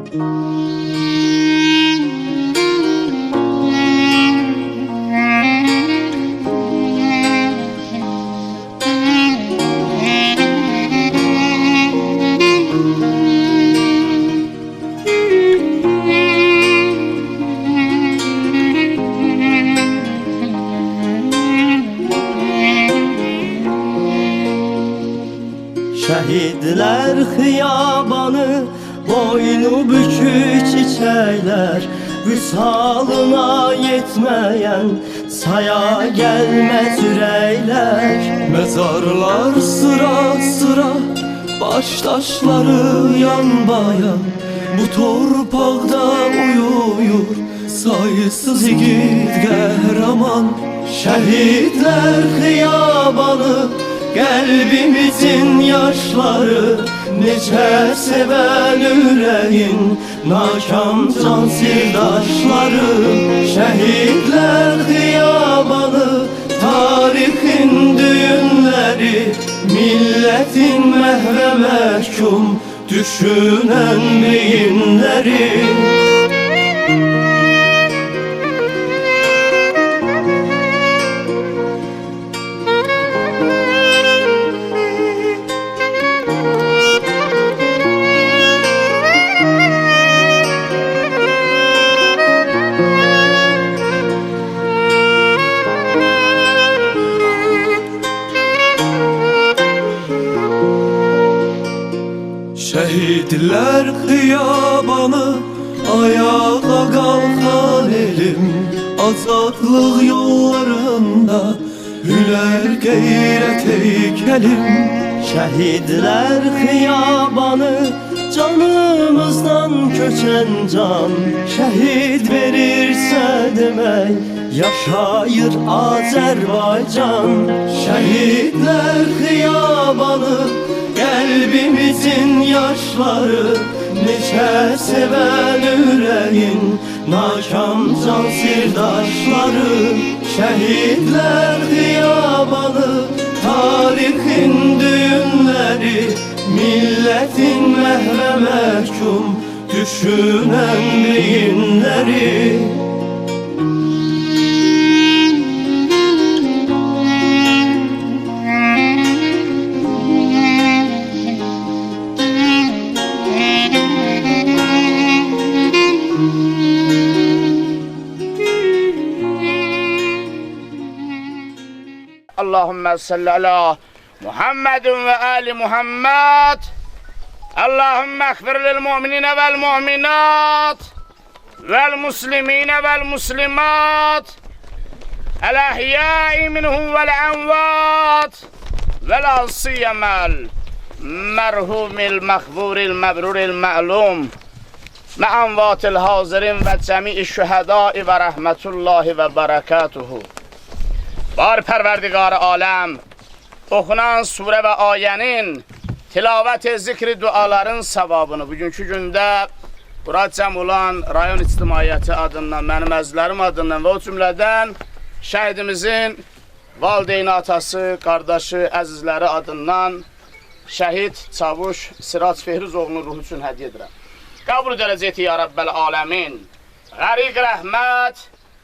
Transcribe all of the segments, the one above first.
Şehitler hiyabanı, boynu bükük çiçekler, vüsalına yetmeyen saya gelmez yürekler. Mezarlar sıra sıra, baş taşları yan bayan, bu torpakta uyuyor sayısız yiğit kahraman. Şehitler hiyabanı, kalbimizin yaşları, neçə seven yüreğin nakam can sirdaşları. Şehitler hiyabanı, tarihin düğünleri, milletin mehve mehkum düşünen beyinleri. Şehitler hiyabanı, ayağa kalkan elim, azadlık yollarında hüner gayret heykelim. Şehitler hiyabanı, canımızdan köçen can, şehit verirse demek yaşayır Azerbaycan. Şehitler hiyabanı, kalbimizin yaşları, neçə seven yüreğin nakam can sirdaşları. Şehitler hiyabanı, tarihin düğünleri, milletin mehve mehkum düşünen beyinleri. Allahümme salli ala Muhammedun ve ali Muhammed. Allahümme ekfir lil mu'minine vel mu'minat vel muslimine vel muslimat el ahyai minhum vel envat vel asiyemel merhumil mekburil mebruril me'lum ma envatil hazirin ve cemi'i şühedai ve rahmetullahi ve berekatuhu. Bar Pərverdigar aləm, oxunan surə və ayənin tilavət zikri duaların savabını bugünkü gündə bura cəm olan rayon ictimaiyyəti adından, mənim əzizlərim adından və o cümlədən şəhidimizin valideyni, atası, qardaşı, əzizləri adından şəhid Çavuş Sirac Fehrizoğlu'nun ruhu üçün hədiyyə edirəm. Qəbul dərəcəti ya Rəbbəl aləmin, qəriq rəhmət,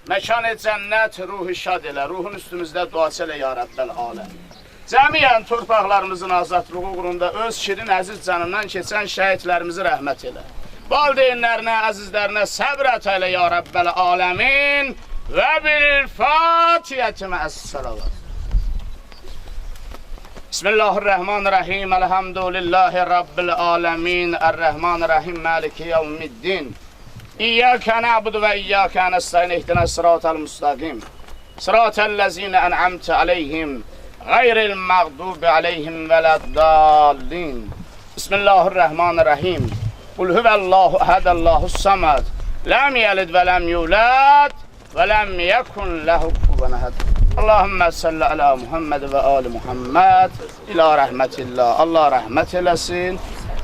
mekan-ı cennet, ruhu şad elə, ruhun üstümüzdə duası elə ya Rəbbəl aləm. Cəmiyyən torpaqlarımızın azadlığı uğrunda öz şirin əziz canından keçən şəhidlərimizi rəhmət elə. Valideynlərinə, əzizlərinə səbr et elə ya Rəbbəl aləmin və bil-Fatihəti məəs-salavat. Bismillahirrahmanirrahim, elhamdülillahi Rabbil aləmin, ər-Rəhmanirrahim, məliki yevmiddin. İyyâke na'budu ve iyyâke nestaîn ihdinas sıratal müstakîm. Sıratellezîne en'amte aleyhim gayril mağdubi aleyhim veleddâllîn. Bismillahirrahmanirrahim. Kul huvallahu ehadallahu samed. Lem yelid ve lem yulad ve lem yekun lehu kufuven ahad. Allahümme salli ala Muhammed ve ali Muhammed ila rahmetillah. Allah rahmet eylesin.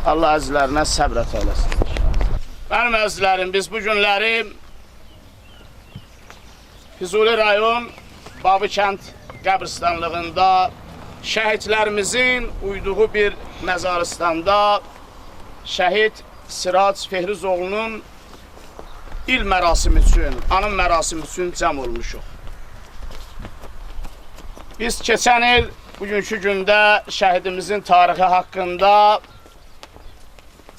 Allah əzizlərinə səbrət eylesin. Mənim əzizlərim, biz bu günləri Füzuli rayon Babıkənd qəbristanlığında şəhidlərimizin uyduğu bir məzaristanda şəhid Sirac Fehrizoğlu'nun il mərasimi üçün, anım mərasimi üçün cəm olmuşuq. Biz keçən il, bugünkü gündə şəhidimizin tarixi haqqında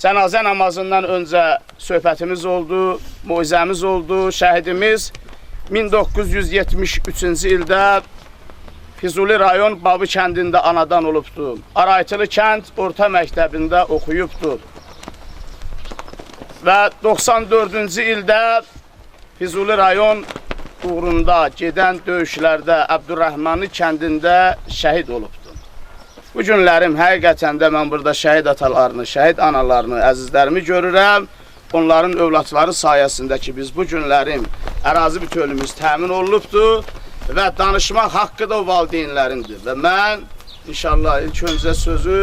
cənazə namazından öncə söhbətimiz oldu, moizəmiz oldu. Şəhidimiz 1973-cü ildə Füzuli rayon Babı kəndində anadan olubdur. Araytılı kənd orta məktəbində oxuyubdur. Və 94-cü ildə Füzuli rayon uğrunda gedən döyüşlərdə Əbdurrahmanlı kəndində şəhid olubdur. Bu günlərim həqiqətən də mən burada şəhid atalarını, şəhid analarını, əzizlərimi görürəm. Onların övladları sayəsində ki, biz bu günlərim ərazi bütövlüyümüz təmin olunubdur və danışmaq haqqı da o valideynlərindir. Və mən inşallah ilk öncə sözü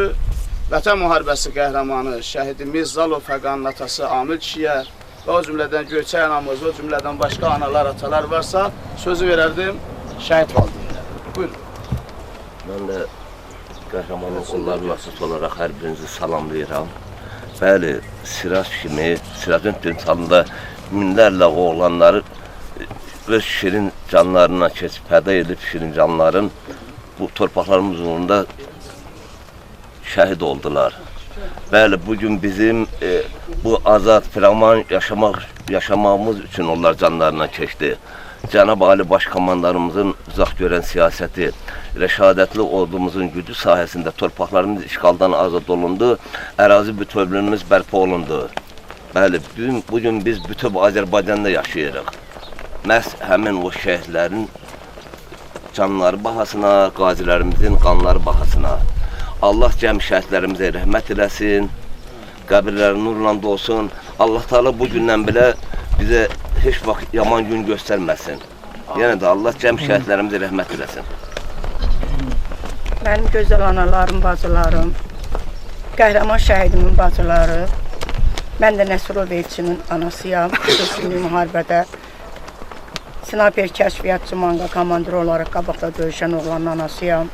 Vətən müharibəsi qəhrəmanı şəhidimiz Zalov Fəqanın atası Amil kişiyə və o cümlədən Göyçay anamız, o cümlədən başqa analar, atalar varsa sözü verərdim şəhid valideynlərə. Buyurun. Mən də qəhrəmanın qulları vasıf olaraq hər birinizi salamlayıram. Bəli, Sirac kimi, Siracın timsalında minlərlə oğlanları öz şirin canlarına keçib, pədə edib şirin canların bu torpaqlarımız uğrunda şəhid oldular. Bəli, bugün bizim bu azad, firaman yaşamağımız üçün onlar canlarına keçdi. Cənab Ali Başkomandarımızın uzaq görən siyasəti, rəşadətli ordumuzun gücü sayəsində torpaqlarımız işğaldan azad olundu, ərazi bütövlüyümüz bərpa olundu. Bəli, bugün biz bütöv Azərbaycanda yaşayırıq. Məhz həmin o şəhidlərin canları bahasına, qazilərimizin qanları bahasına. Allah cəm şəhidlərimizə rəhmət eləsin, qəbirləri nurla dolsun. Allah Teala bu gündən belə bizə heç vaxt yaman gün göstərməsin. Yenə də Allah cəm şəhidlərimizə rəhmət eləsin. Mənim gözəl analarım, bacılarım, qəhrəman şəhidimin bacıları, mən də Nəsrov Elçinin anasıyam, xüsusi müharibədə Sinaper Kəşfiyyatçı Manga komandiri olaraq qabaqda döyüşən oğlanın anasıyam.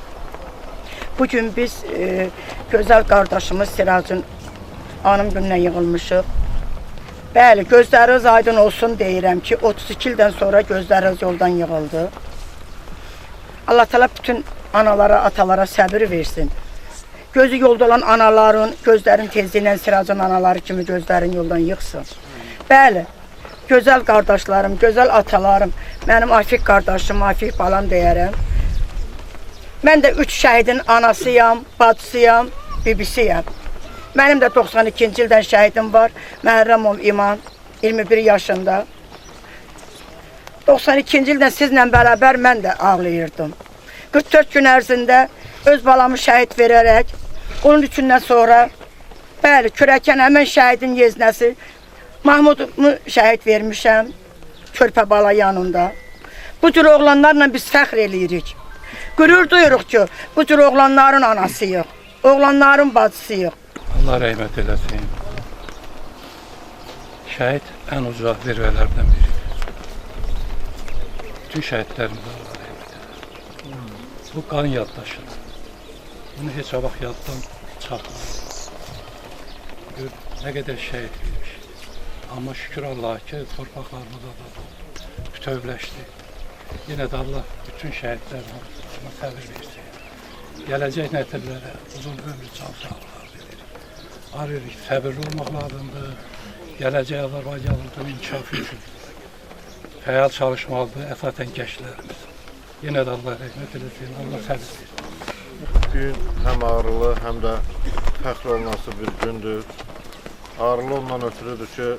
Bugün biz gözəl qardaşımız Siracın anım gününə yığılmışıq. Bəli, gözləriniz aydın olsun deyirəm ki, 32 ildən sonra gözləriniz yoldan yığıldı. Allah Teala bütün analara, atalara səbir versin. Gözü yolda olan anaların, gözlərin tezliyindən Siracın anaları kimi gözlərin yoldan yıxsın. Bəli, gözəl qardaşlarım, gözəl atalarım, mənim Afiq qardaşım, Afiq balam deyərəm. Mən də 3 şəhidin anasıyam, bacısıyam, bibisiyəm. Mənim də 92-ci ildən şəhidim var, Məhərrəmov İman, 21 yaşında. 92-ci ildən sizlə bərabər mən də ağlayırdım. 44 gün ərzində öz balamı şəhid verərək, onun üçündən sonra, bəli, Kürəkən həmən şəhidin yeznəsi, Mahmudumu şəhid vermişəm, körpə bala yanında. Bu cür oğlanlarla biz fəxr eləyirik. Qürür duyuruq ki, bu cür oğlanların anasıyıq, oğlanların bacısıyıq. Allah rəhmət eləsin. Şəhid ən uca zirvələrdən biridir. Bütün şəhidlərimiz Allah rəhmət eləsin. Bu qan yaddaşıdır. Bunu heç vaxt yaddan çıxartmayın. Nə qədər şəhid vermiş. Amma şükür Allah ki, torpaqlarımıza da bütövləşdi. Yenə də Allah bütün şəhidlərə səbir versin. Gələcək nəsillərə uzun ömrü, can sağlıqlar verir. Arıyırıq, səbirli olmaq lazımdır. Gələcək Azərbaycanın inkişafı üçün fəal çalışmalıdır, əsasən gənclərimiz. Yenə də Allah rəhmət eləsin, Allah səbir versin. Gün həm ağrılı, həm də fəxr olunası bir gündür. Ağrılı ondan ötürüdür ki,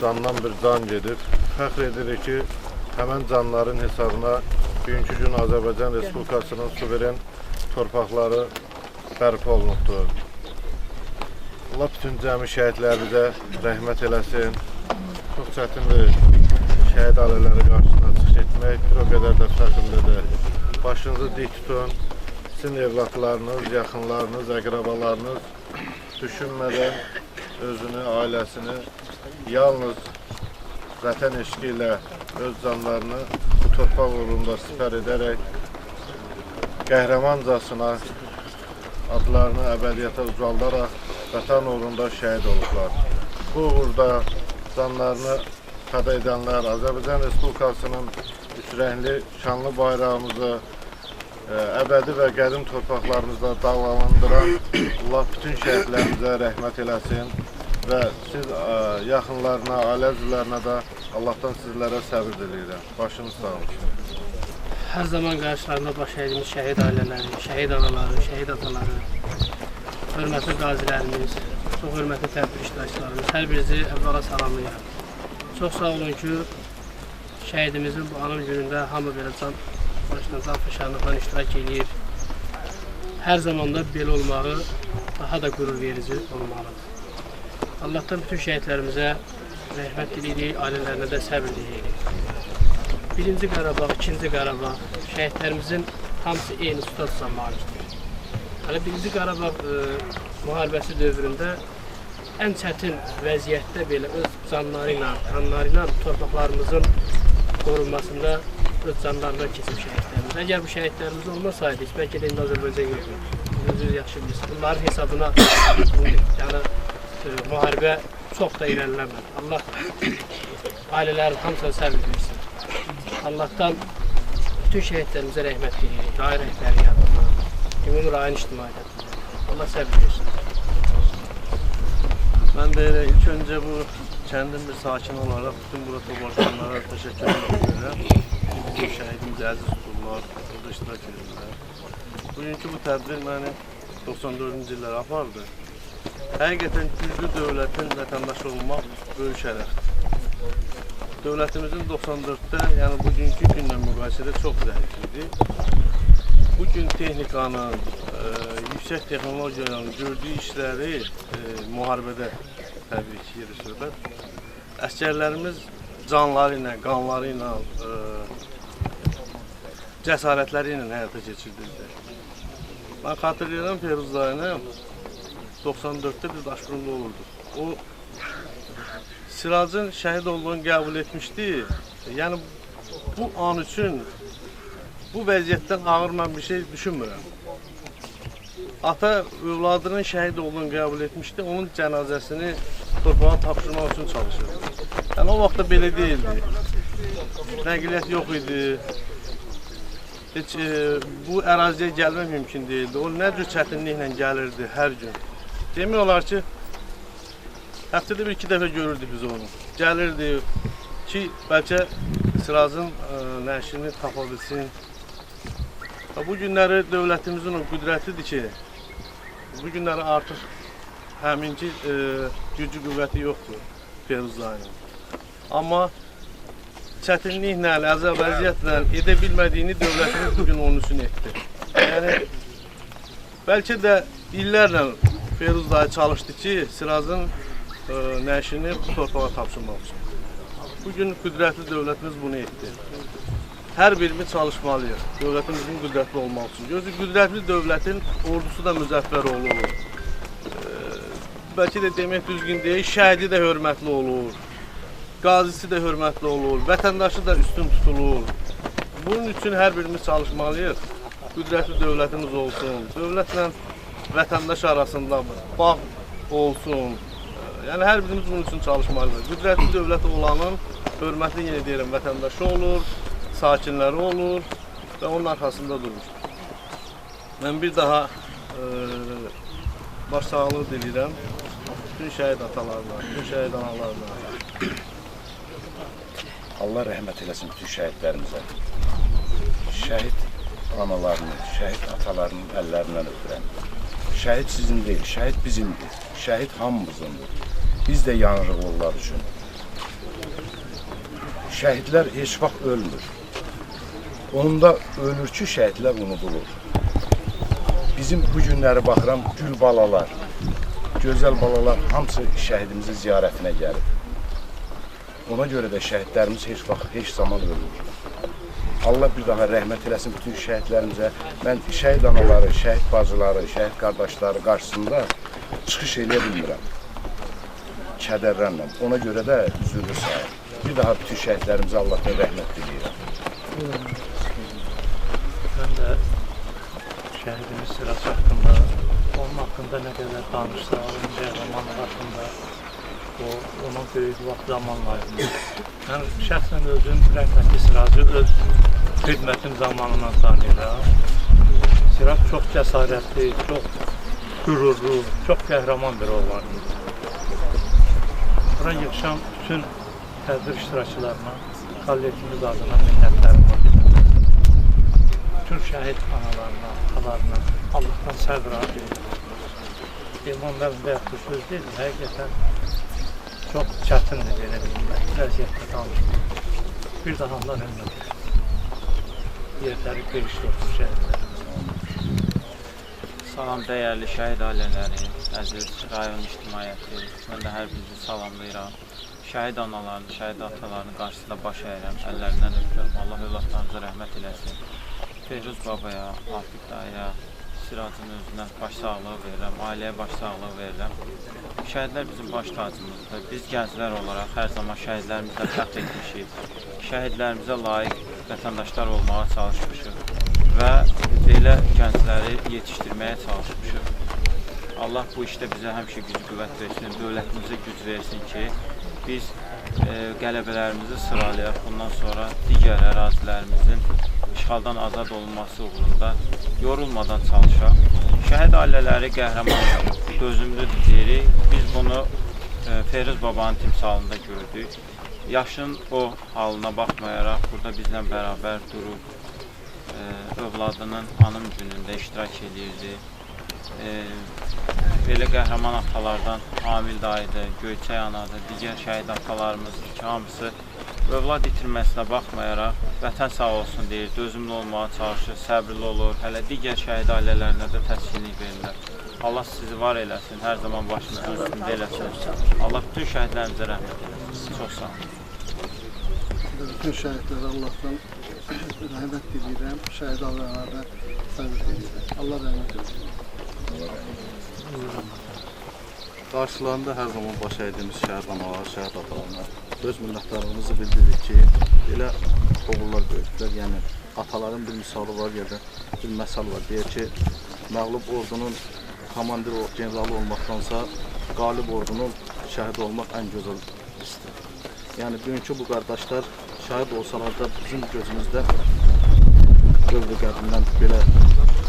candan bir can gedir. Fəxr edirik ki, həmən canların hesabına bugünkü gün Azərbaycan Respublikasının suveren torpaqları bərpa olunubdur. Allah bütün cəmi şəhidlərimizə rəhmət eləsin. Çox çətindir şəhid ailələri qarşısına çıxış etmək, bir o qədər də fəxrlidir. Başınızı dik tutun, sizin evlatlarınız, yaxınlarınız, əqrabalarınız düşünmədən özünü, ailəsini yalnız vətən eşqi ilə öz canlarını bu torpaq uğrunda sipər edərək qəhrəmancasına adlarını əbədiyyata ucaldaraq vətən uğrunda şəhid olublar. Bu uğurda canlarını fəda edənlər, Azərbaycan Respublikasının üçrəngli şanlı bayrağımızı əbədi və qədim torpaqlarımızda dalgalandıran Allah bütün şəhidlərimizə rəhmət eləsin və siz yaxınlarına, ailə üzvlərinə də Allahdan sizlərə səbir diləyirəm. Başınız sağ olsun. Hər zaman qarşılarında baş əydiyimiz şəhid ailələri, şəhid anaları, şəhid ataları, hörmətli qazilərimiz, çox hörmətli tədbir iştirakçılarımız, hər birinizi əvvəla salamlayıram. Çox sağ olun ki, şəhidimizin bu anım günündə hamı belə can fəşanlıqla iştirak edir. Hər zamanda belə olmağı daha da qürur verici olmalıdır. Allah'tan bütün şəhidlərimizə rəhmət diləyirik, ailələrinə də səbir diləyirik. Birinci Qarabağ, ikinci Qarabağ, şəhidlərimizin hamısı eyni statusla malikdir. Hələ birinci Qarabağ müharibəsi dövründə ən çətin vəziyyətdə belə öz canları ilə, qanları ilə torpaqlarımızın qorunmasında öz canlarından keçib şəhidlərimiz. Əgər bu şəhidlərimiz olmasaydı, bəlkə də indi Azərbaycan yoxdur. Özünüz yaxşı bilirsiniz. Bunların hesabına yəni, müharibə çox da irəliləmədi. Allah ailələrin hamısına səbir versin. Allah'tan bütün şəhidlərimizə rəhmət diləyirik. Rayə rəhbəri yardımına, ümumi rayon ictimaiyyət. Allah səbir versin. Ben de ilk önce bu kendim bir sakin olarak bütün burada toplananlara teşekkür ederim. Bizim şehidimiz Aziz Kullar burada iştirak edirlər. Bugünkü bu tədbir məni 94-cü illər apardı. Həqiqətən güclü dövlətin vətəndaşı olmaq böyük şərəfdir. Dövlətimizin 94'te yani bugünkü gündən müqayisədə çox zəif idi. Bugün texnikanın, yüksək texnologiyanın gördüyü işləri müharibədə təbii ki yeri-söhbət. Əskərlərimiz canları ilə, qanları ilə, cəsarətləri ilə həyata keçirdirdi. Ben xatırlayıram Firuz dayını 94'te biz Daşqurunda olurduq. O Siracın şəhid olduğunu qəbul etmişdi. Yəni bu an üçün bu vəziyyətdən ağır mən bir şey düşünmürəm. Ata övladının şəhid olduğunu qəbul etmişdi. Onun cənazəsini torpağa tapşırmaq üçün çalışırdı. Yəni o vaxtda belə deyildi. Nəqliyyat yox idi. Heç bu əraziyə gəlmək mümkün deyildi. O nə cür çətinliklə gəlirdi hər gün. Demək olar ki, həftədə bir-iki dəfə görürdük biz onu. Gəlirdi ki, bəlkə Siracın nəşini tapa bilsin. Bu günləri dövlətimizin o qüdrətidir ki, bu günləri artıq həminki gücü qüvvəti yoxdur Firuz dayının. Amma çətinliklə, əzab vəziyyətlə edə bilmədiyini dövlətimiz bugün onun üçün etdi. Yəni, bəlkə də illərlə Firuz dayı çalışdı ki, Siracın nəşini bu torpağa tapşırmaq üçün. Bugün qüdrətli dövlətimiz bunu etdi. Hər birimiz çalışmalıyıq, dövlətimizin qüdrətli olmaq üçün. Gözü qüdrətli dövlətin ordusu da müzəffər olur. Bəlkə də demək düzgün deyil, şəhidi də hörmətli olur, qazisi də hörmətli olur, vətəndaşı da üstün tutulur. Bunun üçün hər birimiz çalışmalıyıq, qüdrətli dövlətimiz olsun, dövlətlə vətəndaş arasında bağ olsun. Yəni hər birimiz bunun üçün çalışmalıyıq. Qüdrətli dövlət olanın hörmətli yenə deyirəm vətəndaşı olur, sakinləri olur və onun arxasında durur. Mən bir daha başsağlığı diləyirəm bütün şəhid atalarına, bütün şəhid analarına. Allah rəhmət eləsin bütün şəhidlərimizə. Şəhid analarını, şəhid atalarının əllərindən öpürəm. Şəhid sizin deyil, şəhid bizimdir. Şəhid hamımızındır. Biz də yanırıq onlar üçün. Şəhidlər heç vaxt ölmür. Onda ölür ki, şəhidlər unudulur. Bizim bu günləri baxıram, gül balalar, gözəl balalar hamısı şəhidimizin ziyarətinə gəlib. Ona görə də şəhidlərimiz heç vaxt, heç zaman ölmür. Allah bir daha rəhmət eləsin bütün şəhidlərimizə. Mən şəhid anaları, şəhid bacıları, şəhid qardaşları qarşısında çıxış eləyə bilmirəm. Kədərlənməm. Ona görə də üzürlü sayım. Bir daha bütün şəhidlərimizə Allah'tan rəhmət diləyirəm. Ben de şəhidimiz Sirac haqqında onun haqqında nə qədər danışsa, onun qəhrəmanlığı haqqında, onun böyük vaxt zamanlarında. Mən şəxsən özüm rəhmətli Siracı öz xidmətim zamanından tanıyıram. Sirac çox cəsarətli, çox qürurlu, çox qəhrəman bir oğlan idi. Bura yığışan bütün tədbir iştirakçılarına, kollektivimiz adına minnətlərimi bildirirəm. Bütün şəhid analarına, atalarına Allahdan səbr edir. İman və bu söz deyil, həqiqətən çox çətindir belə bir vəziyyətdə danışmaq. Bir daha Allah rəhmət etsin. Yerləri qeyişli olsun şəhidlər. Salam dəyərli şəhid ailələri, əziz rayon ictimaiyyəti, mən də hər birinizi salamlayıram. Şəhid analarını, şəhid atalarını qarşısında baş əyirəm, əllərindən öpürəm. Allah övladlarınıza rəhmət eləsin. Feyruz babaya, Afiq dayıya, Siracın özünə başsağlığı verirəm, ailəyə başsağlığı verirəm. Şəhidlər bizim baş tacımızdır. Biz gənclər olaraq hər zaman şəhidlərimizlə fəxr etmişik. Şəhidlərimizə layiq vətəndaşlar olmağa çalışmışıq və belə gəncləri yetişdirməyə çalışmışıq. Allah bu işdə bizə həmişə güc qüvvət versin, dövlətimizə güc versin ki, biz qələbələrimizi sıralayaq, bundan sonra digər ərazilərimizin işğaldan azad olunması uğrunda yorulmadan çalışaq. Şəhid ailələri qəhrəmandır, dözümlüdür deyirik. Biz bunu Feyruz babanın timsalında gördük. Yaşın o halına baxmayaraq burada bizlə bərabər durub, övladının anım günündə iştirak edirdi. Belə qəhrəman atalardan Amil dayıdır, Göyçay anadır, digər şəhid atalarımızdır ki, hamısı övlad itirməsinə baxmayaraq vətən sağ olsun deyir, dözümlü olmağa çalışır, səbirli olur, hələ digər şəhid ailələrinə də təskinlik verirlər. Allah sizi var eləsin, hər zaman başınızın üstündə eləsin. Allah bütün şəhidlərimizə rəhmət eləsin. Çox sağ olun. Bütün şəhidlərə Allahdan rəhmət diləyirəm, şəhid ailələrə səbir diləyirəm. Allah rəhmət eləsin. Qarşılarında hər zaman baş əydiyimiz şəhid analar, şəhid atalarına öz minnətdarlığımızı bildiririk ki, elə oğullar böyüdülər. Yəni, ataların bir misalı var ya da bir məsal var. Deyir ki, məğlub ordunun komandir generalı olmaqdansa, qalib ordunun şəhid olmaq ən gözəl histir. Yəni, bugünkü bu qardaşlar şəhid olsalar da bizim gözümüzdə dövr qədimdən belə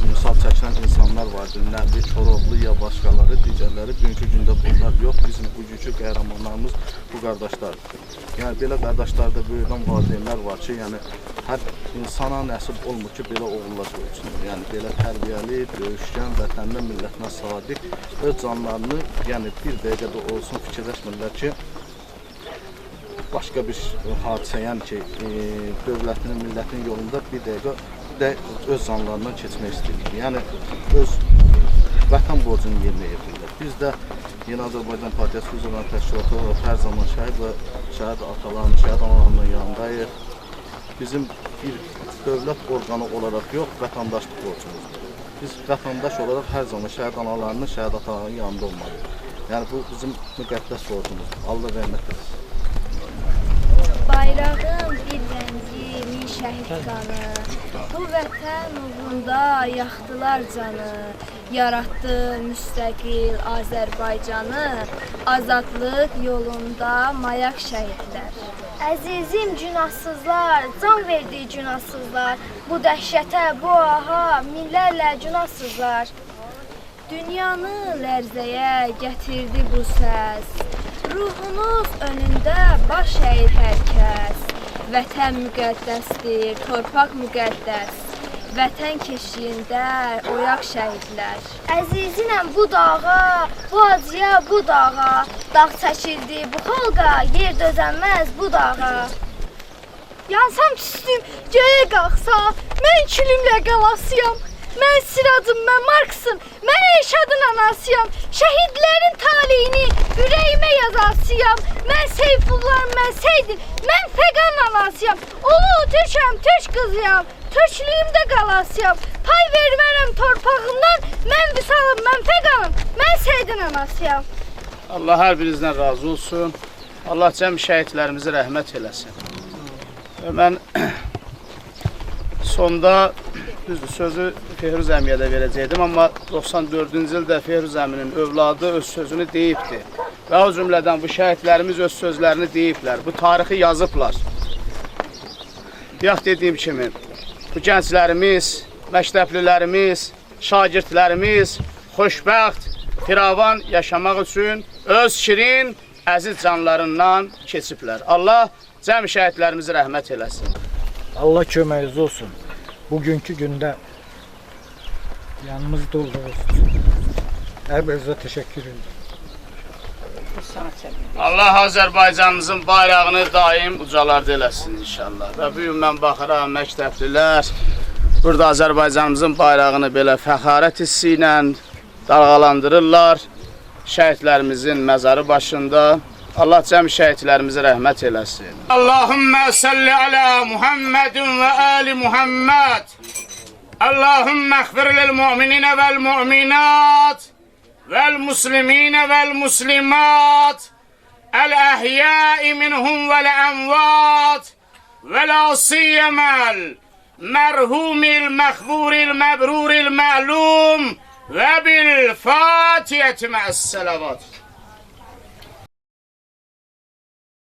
misal çəkilən insanlar vardır. Nəbi, Koroğlu ya başqaları, digərləri. Bugünkü gündə bunlar yox. Bizim bugünkü qəhrəmanlarımız bu qardaşlardır. Yəni, belə qardaşlarda böyüdən valideynlər var ki, yəni, hər insana nəsib olmur ki, belə oğullar böyüsün. Yəni, belə tərbiyəli, döyüşkən, vətəninə, millətinə sadiq, öz canlarını, yəni, bir dəqiqədə olsun fikirləşmirlər ki, başqa bir hadisə, yəni ki, dövlətinin, millətinin yolunda bir dəqiqə də öz canlarından keçmək istəyirlər. Yəni, öz vətən borcunu yerinə yetirirlər. Biz də Yeni Azərbaycan Partiyası üzrə təşkilatı olaraq hər zaman şəhid və şəhid atalarının, şəhid analarının yanındayıq. Bizim bir dövlət orqanı olaraq yox, vətəndaşlıq borcumuzdur. Biz vətəndaş olaraq hər zaman şəhid analarının, şəhid atalarının yanında olmalıyıq. Yəni, bu bizim müqəddəs borcumuzdur. Allah rəhmət eləsin. Bayrağın bir rəngi, min şəhid qanı, bu vətən uğrunda yaxdılar canı, yaratdı müstəqil Azərbaycanı, azadlıq yolunda mayak şəhidlər. Əzizim günahsızlar, can verdiyi günahsızlar, bu dəhşətə, bu aha, minlərlə günahsızlar. Dünyanı lərzəyə gətirdi bu səs, ruhunuz önündə baş əyir hər kəs. Vətən müqəddəsdir, torpaq müqəddəs, vətən keşiyində oyaq şəhidlər. Əzizinəm bu dağa, bu acıya, bu dağa, dağ çəkildi bu xalqa, yer dözənməz bu dağa. Yansam tüstüm, göyə qalxsa, mən külümlə qalasıyam. Mən Siracım, mən Marksım, mən Eşadın anasıyam. Şəhidlərin taleyini ürəyimə yazasıyam. Mən Seyfullah, mən Seydin, mən Fəqan anasıyam. Ulu Türkəm, Türk qızıyam, Türklüyümdə qalasıyam. Pay vermərəm torpağımdan, mən Vüsalım, mən Fəqanım, mən Seydin anasıyam. Allah hər birinizdən razı olsun. Allah cəm şəhidlərimizi rəhmət eləsin. Və mən sonda Düzdür, sözü Fehruz əmiyə də verəcəkdim, amma 94-cü ildə Fehruz əminin övladı öz sözünü deyibdi. Və o cümlədən bu şəhidlərimiz öz sözlərini deyiblər, bu tarixi yazıblar. Yax dediyim kimi, bu gənclərimiz, məktəblilərimiz, şagirdlərimiz xoşbəxt, firavan yaşamaq üçün öz şirin, əziz canlarından keçiblər. Allah cəmi şəhidlərimizi rəhmət eləsin. Allah köməyiniz olsun. Bugünkü gündə yanımızda olduğunuz üçün hər birinizə təşəkkür edirəm. Allah Azərbaycanımızın bayrağını daim ucalarda eləsin inşallah. Və bu gün mən baxıram, məktəblilər burada Azərbaycanımızın bayrağını belə fəxarət hissi ilə dalğalandırırlar. Şəhidlərimizin məzarı başında. Allah cəm şəhidlərimizi rəhmət eləsin. Allahümmə salli alə Muhammedin və ali Muhammed. Allahümmə əxfir lil-mu'mininə vəl-mu'minat vəl-musliminə vəl-muslimat əl-əhyəi minhum vəl-əmvat vəl-asiyyəməl mərhumil məxburil məbruril məlum və bil-fatihəti mə'əs-sələvat.